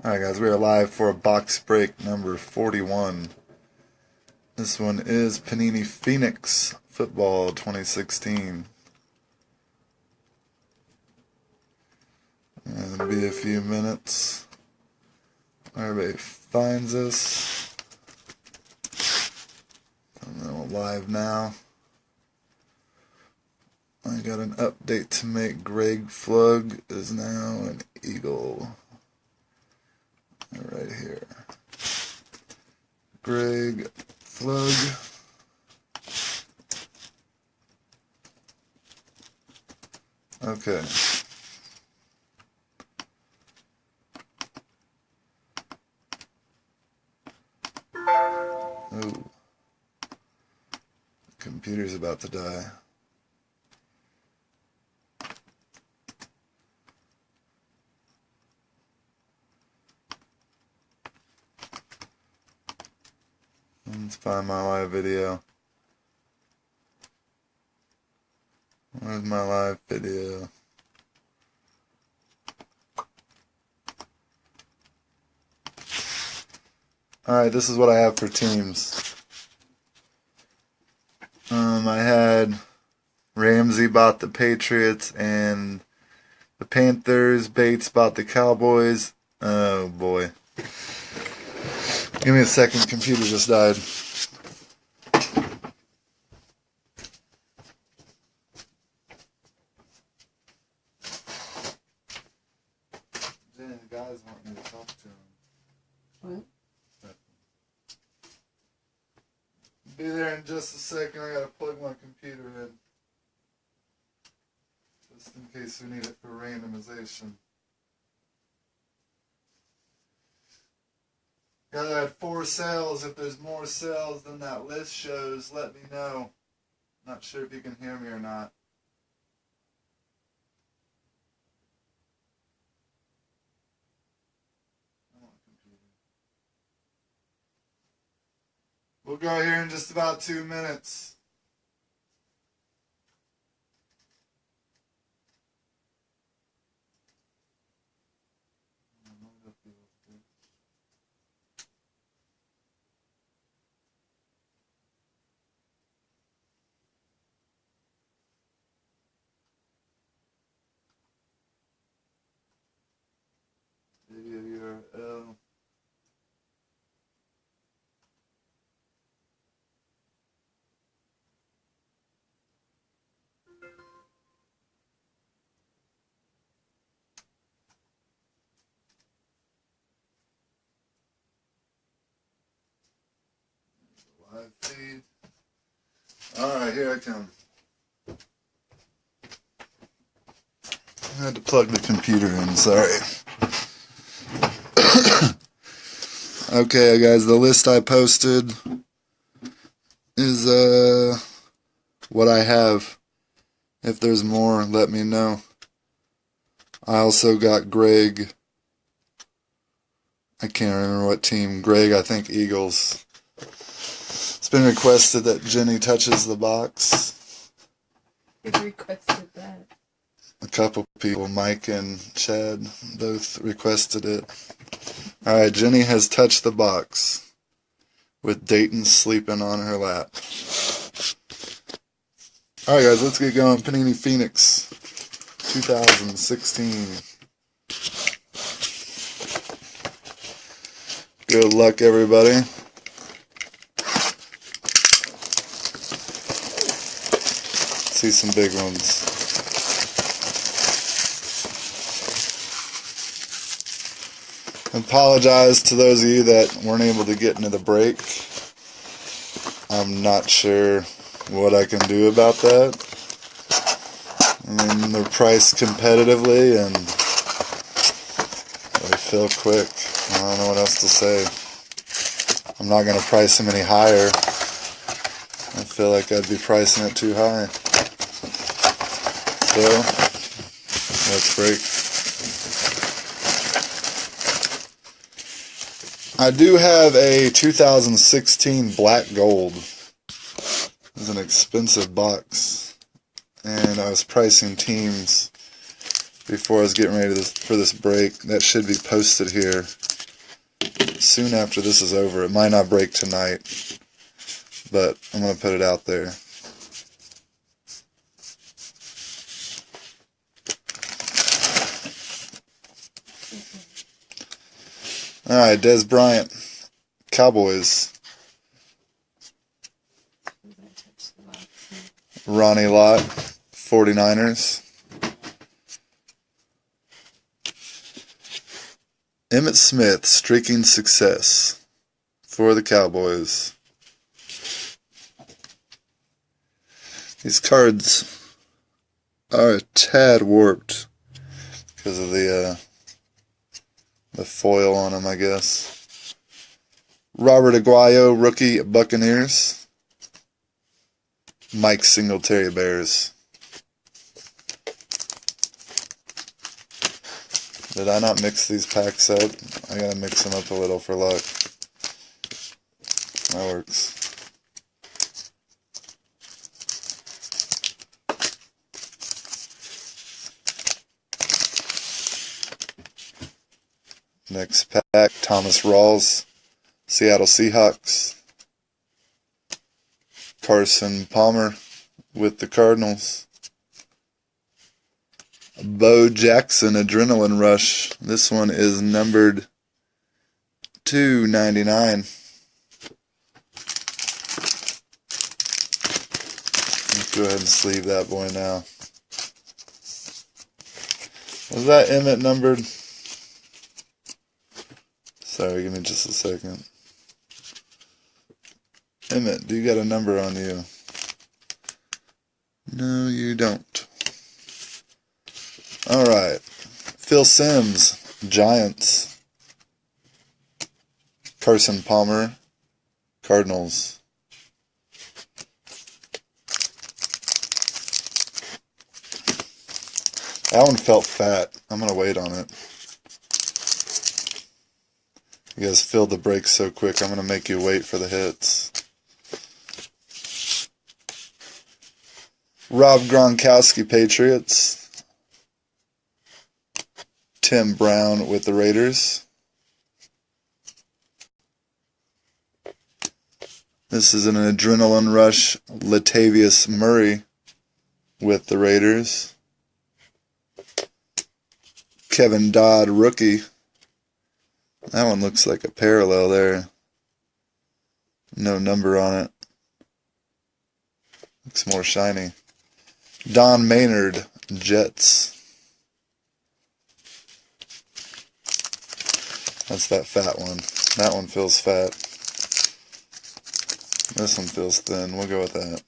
Alright guys, we are live for a box break number 41. This one is Panini Phoenix Football 2016. And it'll be a few minutes. Everybody finds us. And then we're live now. I got an update to make. Greg Flug is now an Eagle. Right here. Greg Flug. Okay. Ooh. Computer's about to die. Let's find my live video. Where's my live video? Alright, this is what I have for teams. I had Ramsey bought the Patriots and the Panthers. Bates bought the Cowboys. Oh boy. Give me a second, computer just died. Jenny, the guys want me to talk to him. What? Be there in just a second. I gotta plug my computer in. Just in case we need it for randomization. Got to add 4 sales. If there's more sales than that list shows, let me know. Not sure if you can hear me or not. We'll go here in just about 2 minutes. Video URL. Live feed. Alright, here I come. I had to plug the computer in, sorry. Okay, guys, the list I posted is what I have. If there's more, let me know. I also got Greg. I can't remember what team. Greg, I think Eagles. It's been requested that Jenny touches the box. Who requested that? A couple people, Mike and Chad, both requested it. Alright, Jenny has touched the box with Dayton sleeping on her lap. Alright guys, let's get going. Panini Phoenix 2016. Good luck, everybody. See some big ones. I apologize to those of you that weren't able to get into the break. I'm not sure what I can do about that. I mean, they're priced competitively and they fill quick. I don't know what else to say. I'm not going to price them any higher. I feel like I'd be pricing it too high. So, let's break. I do have a 2016 black gold. It's an expensive box. And I was pricing teams before I was getting ready for this break. That should be posted here soon after this is over. It might not break tonight, but I'm going to put it out there. Alright, Des Bryant, Cowboys. Ronnie Lott, 49ers. Emmitt Smith, streaking success for the Cowboys. These cards are a tad warped because of the foil on them, I guess. Robert Aguayo, rookie, Buccaneers. Mike Singletary, Bears. Did I not mix these packs up? I gotta mix them up a little for luck. That works. Next pack, Thomas Rawls, Seattle Seahawks. Carson Palmer with the Cardinals. Bo Jackson, Adrenaline Rush. This one is numbered 299. Let's go ahead and sleeve that boy now. Was that Emmett numbered? Sorry, give me just a second. Emmett, do you got a number on you? No, you don't. Alright. Phil Simms, Giants. Carson Palmer, Cardinals. That one felt fat. I'm going to wait on it. You guys filled the break so quick, I'm going to make you wait for the hits. Rob Gronkowski, Patriots. Tim Brown with the Raiders. This is an Adrenaline Rush, Latavius Murray with the Raiders. Kevin Dodd, rookie. That one looks like a parallel there. No number on it. Looks more shiny. Don Maynard, Jets. That's that fat one. That one feels fat. This one feels thin. We'll go with that.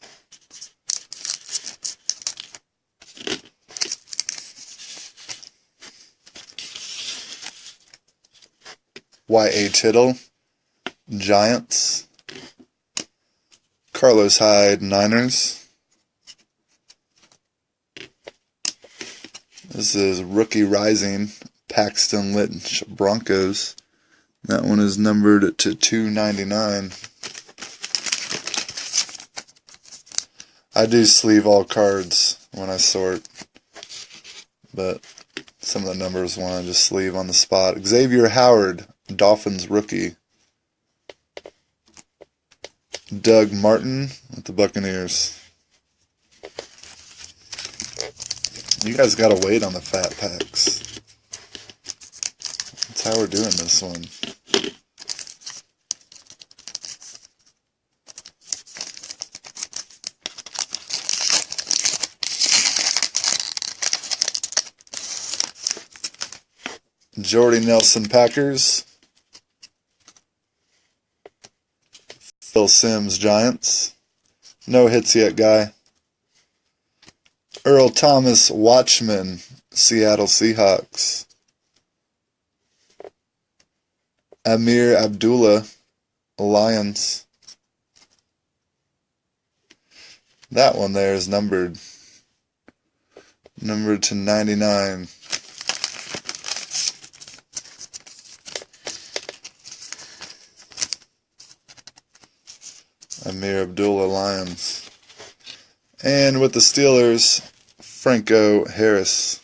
Y.A. Tittle, Giants. Carlos Hyde, Niners. This is Rookie Rising, Paxton Lynch, Broncos. That one is numbered to 299. I do sleeve all cards when I sort, but some of the numbers want to just sleeve on the spot. Xavier Howard, Dolphins rookie. Doug Martin with the Buccaneers. You guys gotta wait on the fat packs. That's how we're doing this one. Jordy Nelson, Packers. Phil Simms, Giants. No hits yet, guy. Earl Thomas, Watchman, Seattle Seahawks. Amir Abdullah, Lions. That one there is numbered to 99. Amir Abdullah, Lions. And with the Steelers, Franco Harris.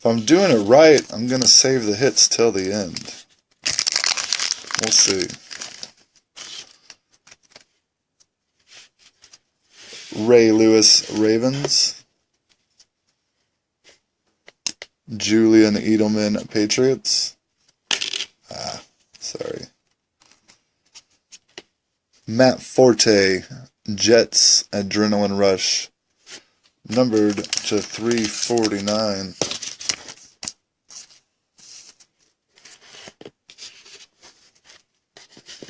If I'm doing it right, I'm going to save the hits till the end. We'll see. Ray Lewis, Ravens. Julian Edelman, Patriots. Sorry. Matt Forte, Jets, Adrenaline Rush. Numbered to 349.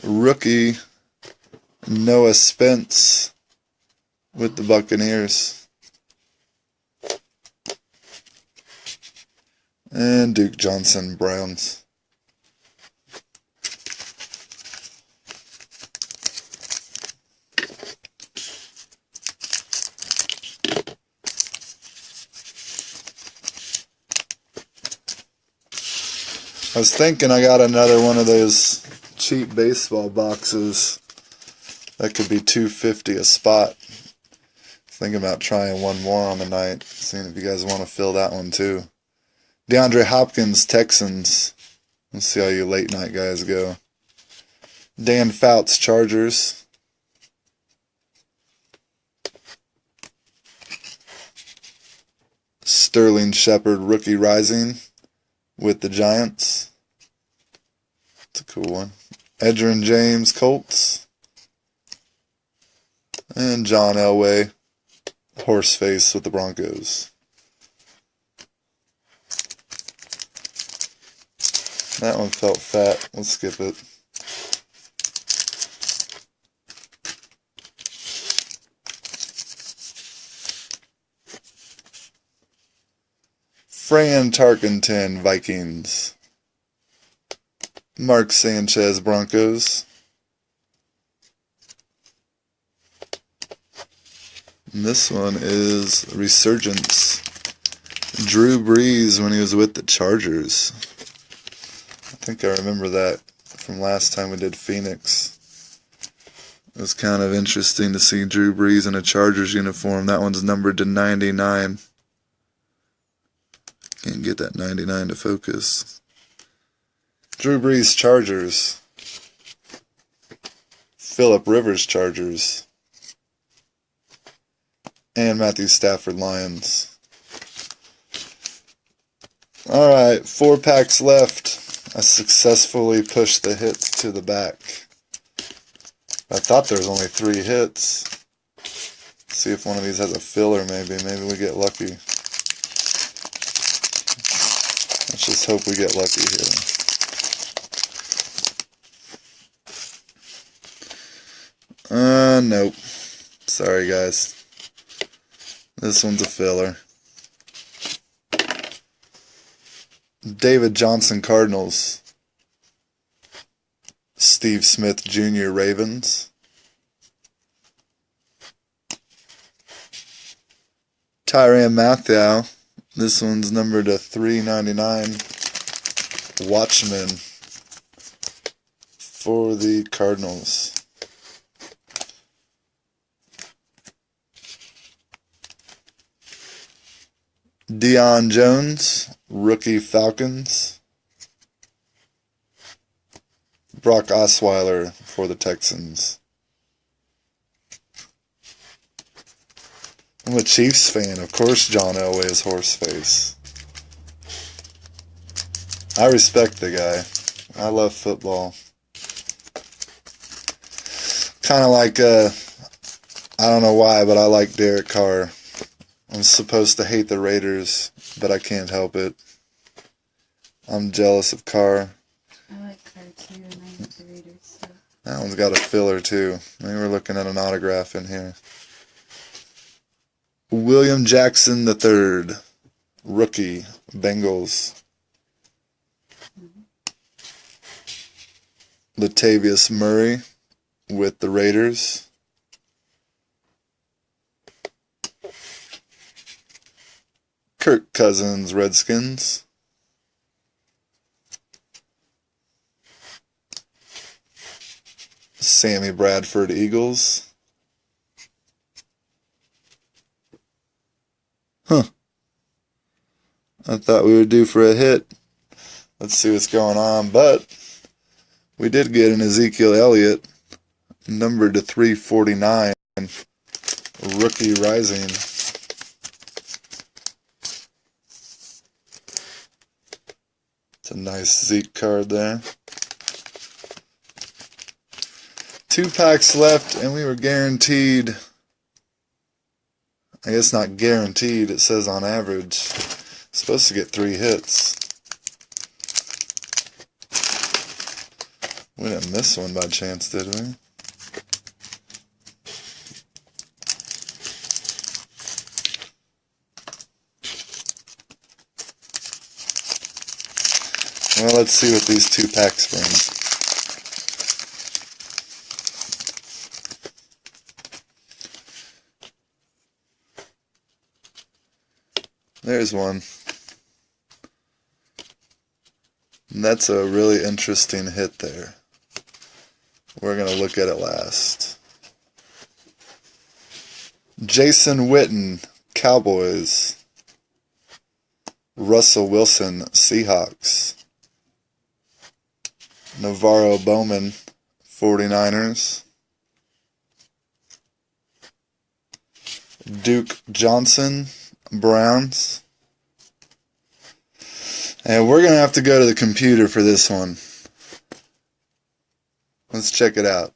Rookie, Noah Spence with the Buccaneers. And Duke Johnson, Browns. I was thinking I got another one of those cheap baseball boxes that could be $2.50 a spot. Thinking about trying one more on the night, seeing if you guys want to fill that one too. DeAndre Hopkins, Texans. Let's see how you late night guys go. Dan Fouts, Chargers. Sterling Shepard, Rookie Rising with the Giants. It's a cool one. Edgerrin James, Colts. And John Elway, Horseface with the Broncos. That one felt fat. Let's skip it. Fran Tarkenton, Vikings. Mark Sanchez, Broncos. And this one is Resurgence. Drew Brees when he was with the Chargers. I think I remember that from last time we did Phoenix. It was kind of interesting to see Drew Brees in a Chargers uniform. That one's numbered to 99. Can't get that 99 to focus. Drew Brees, Chargers. Phillip Rivers, Chargers. And Matthew Stafford, Lions. Alright, 4 packs left. I successfully pushed the hits to the back. I thought there was only 3 hits. See if one of these has a filler maybe. Maybe we get lucky. Let's just hope we get lucky here. Nope. Sorry, guys. This one's a filler. David Johnson, Cardinals. Steve Smith Jr., Ravens. Tyrann Mathieu. This one's numbered to 399. Watchmen for the Cardinals. Deion Jones, Rookie Falcons. Brock Osweiler for the Texans. I'm a Chiefs fan. Of course John Elway is Horseface. I respect the guy. I love football. Kind of like, I don't know why, but I like Derek Carr. I'm supposed to hate the Raiders, but I can't help it. I'm jealous of Carr. I like Carr too, and I hate the Raiders. So. That one's got a filler too. Maybe we're looking at an autograph in here. William Jackson III, Rookie, Bengals. Latavius Murray with the Raiders. Kirk Cousins, Redskins. Sammy Bradford, Eagles. I thought we were due for a hit. Let's see what's going on. But we did get an Ezekiel Elliott, numbered to 349, rookie rising. It's a nice Zeke card there. 2 packs left, and we were guaranteed. I guess not guaranteed, it says on average. Supposed to get 3 hits. We didn't miss one by chance, did we? Well, let's see what these 2 packs bring. There's one. And that's a really interesting hit there. We're going to look at it last. Jason Witten, Cowboys. Russell Wilson, Seahawks. Navarro Bowman, 49ers. Duke Johnson, Browns. And we're going to have to go to the computer for this one. Let's check it out.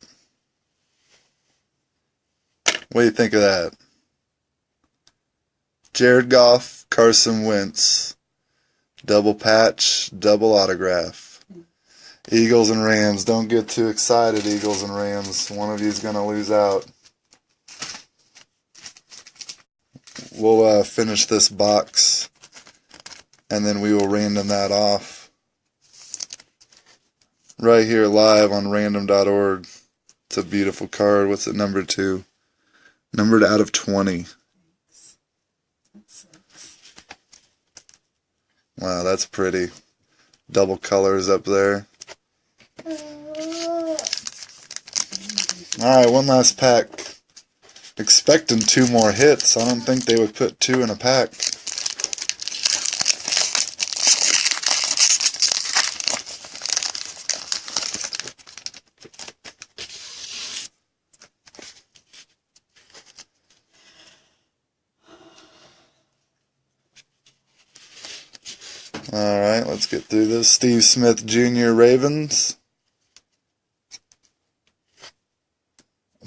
What do you think of that? Jared Goff, Carson Wentz. Double patch, double autograph. Eagles and Rams. Don't get too excited, Eagles and Rams. One of you is going to lose out. We'll finish this box, and then we will random that off right here live on random.org. It's a beautiful card. What's it numbered to? Numbered out of 20. Wow, that's pretty. Double colors up there. Alright, one last pack. Expecting 2 more hits. I don't think they would put 2 in a pack. Alright, let's get through this. Steve Smith Jr. Ravens.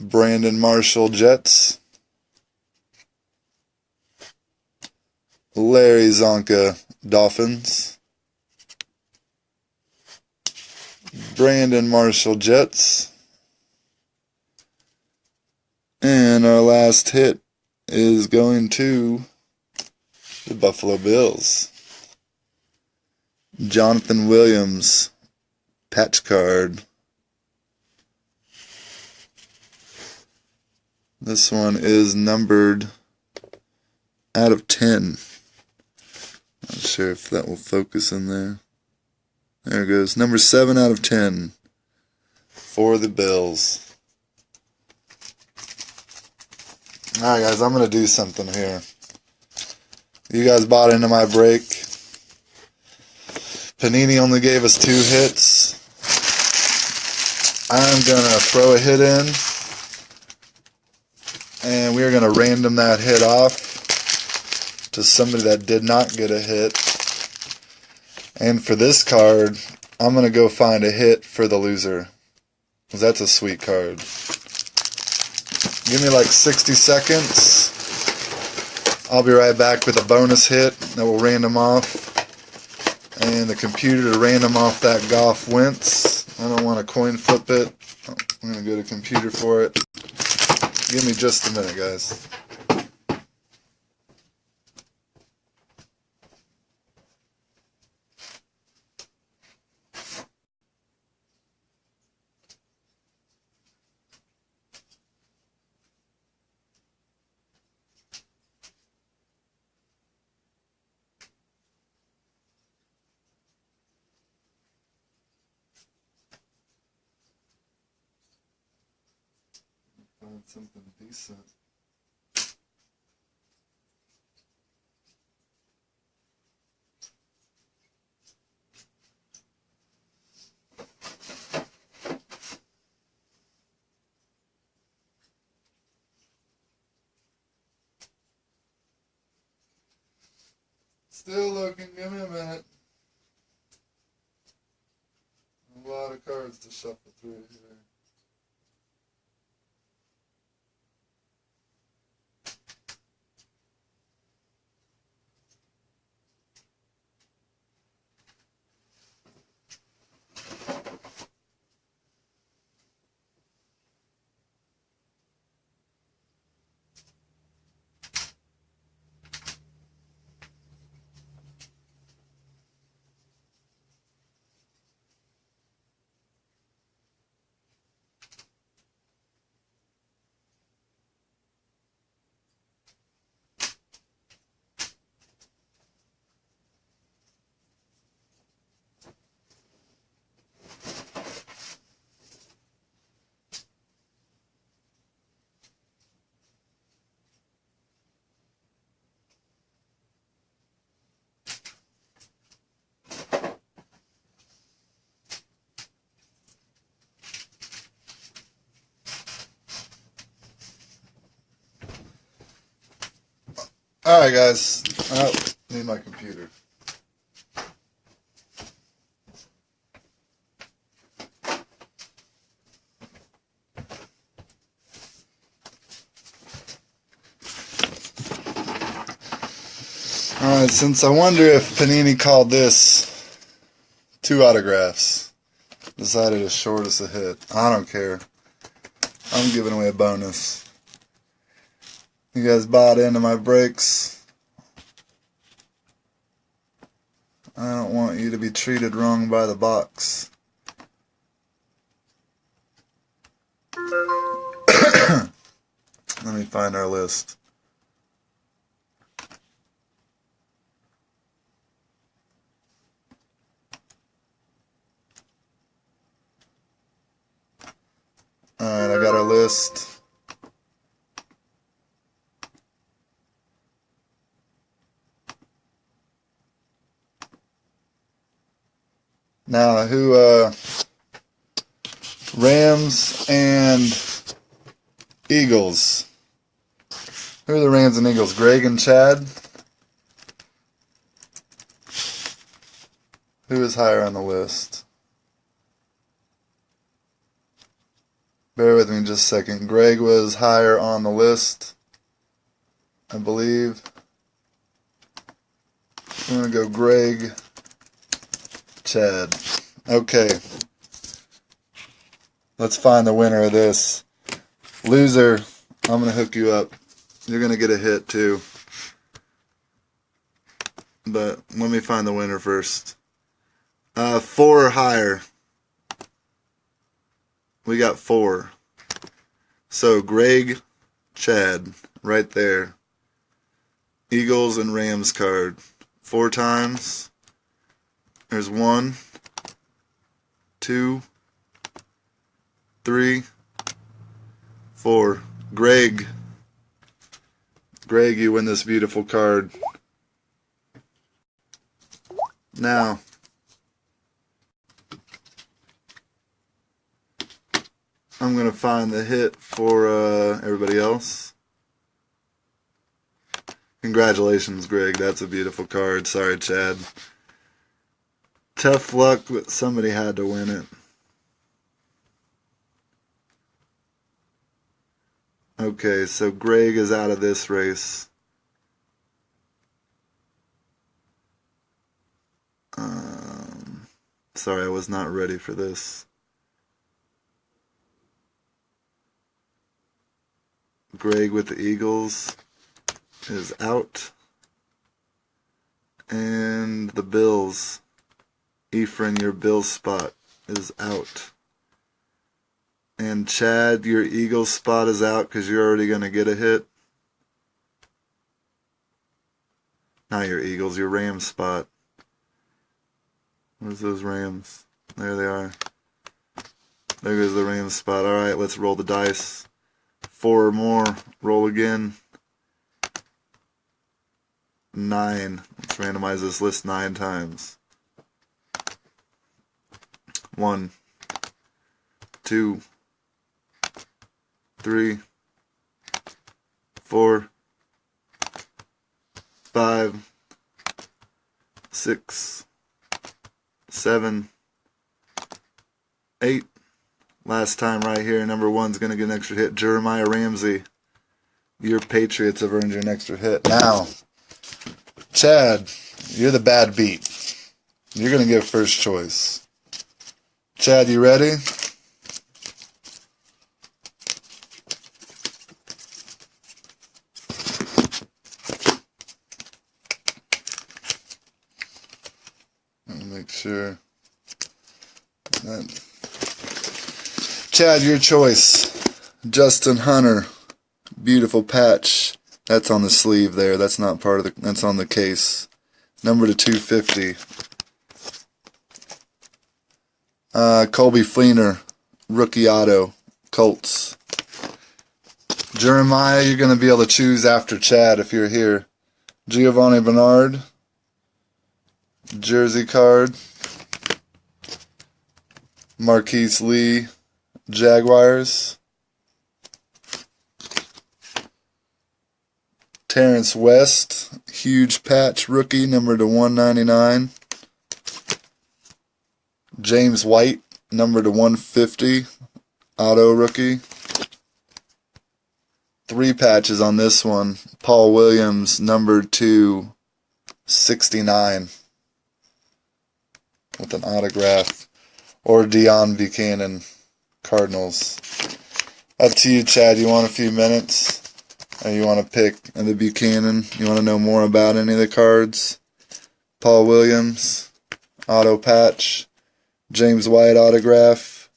Brandon Marshall Jets. Larry Zonka Dolphins. Brandon Marshall Jets. And our last hit is going to the Buffalo Bills. Jonathan Williams, patch card. This one is numbered out of 10. Not sure if that will focus in there. There it goes. Number 7 out of 10 for the Bills. Alright guys, I'm going to do something here. You guys bought into my break. Panini only gave us 2 hits. I'm going to throw a hit in. And we're going to random that hit off to somebody that did not get a hit. And for this card, I'm going to go find a hit for the loser. Because that's a sweet card. Give me like 60 seconds. I'll be right back with a bonus hit that will random off. And the computer to random off that Goff Wentz. I don't want to coin flip it. I'm going to go to computer for it. Give me just a minute, guys. Find something decent. Still looking. Give me a minute. A lot of cards to shuffle through here. Alright guys, oh, need my computer. Alright, since I wonder if Panini called this 2 autographs, decided to short us a hit. I don't care. I'm giving away a bonus. You guys bought into my breaks. I don't want you to be treated wrong by the box. Let me find our list. Alright, I got our list. Now, Rams and Eagles. Who are the Rams and Eagles? Greg and Chad? Who is higher on the list? Bear with me just a second. Greg was higher on the list, I believe. I'm going to go Greg, Chad. Okay. Let's find the winner of this. Loser, I'm going to hook you up. You're going to get a hit too. But let me find the winner first. 4 or higher. We got 4. So Greg, Chad, right there. Eagles and Rams card. 4 times. There's 1, 2, 3, 4. Greg, you win this beautiful card. Now, I'm going to find the hit for everybody else. Congratulations, Greg. That's a beautiful card. Sorry, Chad. Tough luck, but somebody had to win it. Okay, so Greg is out of this race. Sorry, I was not ready for this. Greg with the Eagles is out. And the Bills. Ephraim, your Bills spot is out. And Chad, your Eagles spot is out because you're already going to get a hit. Not your Eagles, your Rams spot. Where's those Rams? There they are. There goes the Rams spot. Alright, let's roll the dice. 4 or more. Roll again. 9. Let's randomize this list 9 times. 1, 2, 3, 4, 5, 6, 7, 8. Last time right here, number 1's going to get an extra hit. Jeremiah Ramsey. Your Patriots have earned you an extra hit. Now, Chad, you're the bad beat. You're going to get first choice. Chad, you ready? Let me make sure. Chad, your choice. Justin Hunter. Beautiful patch. That's on the sleeve there. That's not part of the... That's on the case. Number to 250. Colby Fleener. Rookie auto. Colts. Jeremiah, you're going to be able to choose after Chad if you're here. Giovanni Bernard. Jersey card. Marquise Lee. Jaguars. Terrence West, huge patch rookie, number to 199. James White, number to 150, auto rookie. 3 patches on this one. Paul Williams, number to 69, with an autograph. Or Deion Buchanan, Cardinals. Up to you, Chad. You want a few minutes? Or you want to pick the Buchanan? You want to know more about any of the cards? Paul Williams, auto patch. James White autograph.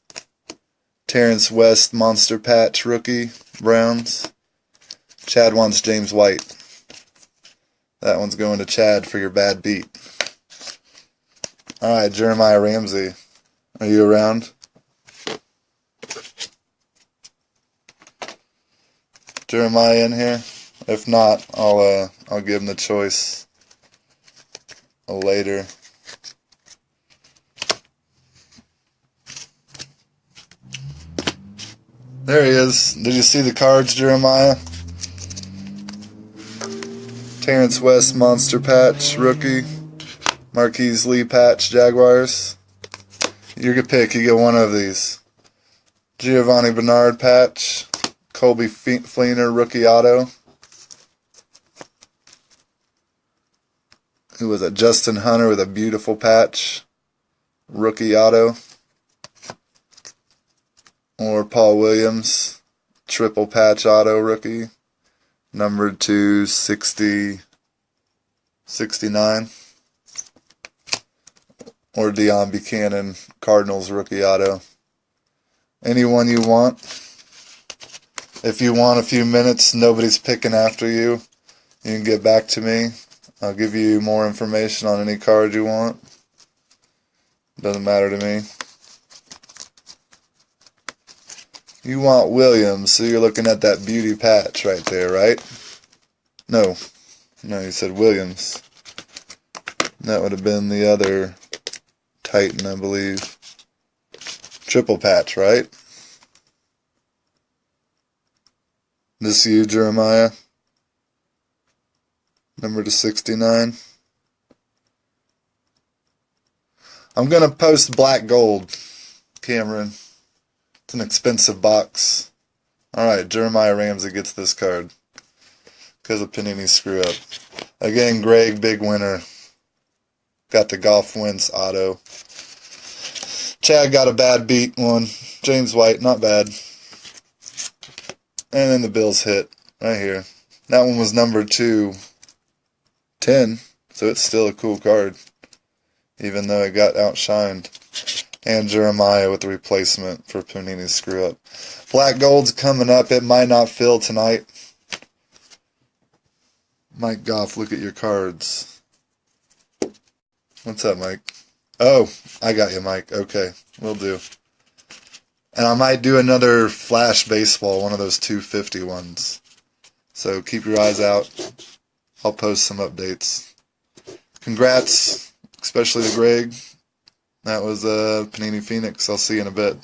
Terrence West monster patch rookie, Browns. Chad wants James White. That one's going to Chad for your bad beat. Alright, Jeremiah Ramsey. Are you around? Jeremiah in here? If not, I'll give him the choice later. There he is. Did you see the cards, Jeremiah? Terrence West monster patch rookie. Marquise Lee patch Jaguars. You can pick. You get one of these. Giovanni Bernard patch. Colby Fleener rookie auto. Who was it? Justin Hunter with a beautiful patch. Rookie auto. Or Paul Williams. Triple patch auto rookie. Numbered to 69. Or Deion Buchanan Cardinals rookie auto. Anyone you want. If you want a few minutes, nobody's picking after you, you can get back to me. I'll give you more information on any card you want. Doesn't matter to me. You want Williams, so you're looking at that beauty patch right there, right? No, you said Williams. That would have been the other Titan, I believe. Triple patch, right? This you, Jeremiah? Number to 69. I'm going to post black gold, Cameron. It's an expensive box. Alright, Jeremiah Ramsey gets this card. Because of Panini screw up. Again, Greg, big winner. Got the Golf Wins auto. Chad got a bad beat one. James White, not bad. And then the Bills hit, right here. That one was number 210, so it's still a cool card, even though it got outshined. And Jeremiah with the replacement for Panini's screw up. Black Gold's coming up. It might not fill tonight. Mike Goff, look at your cards. What's up, Mike? Oh, I got you, Mike. Okay, will do. And I might do another Flash Baseball, one of those 250 ones. So keep your eyes out. I'll post some updates. Congrats, especially to Greg. That was Panini Phoenix. I'll see you in a bit.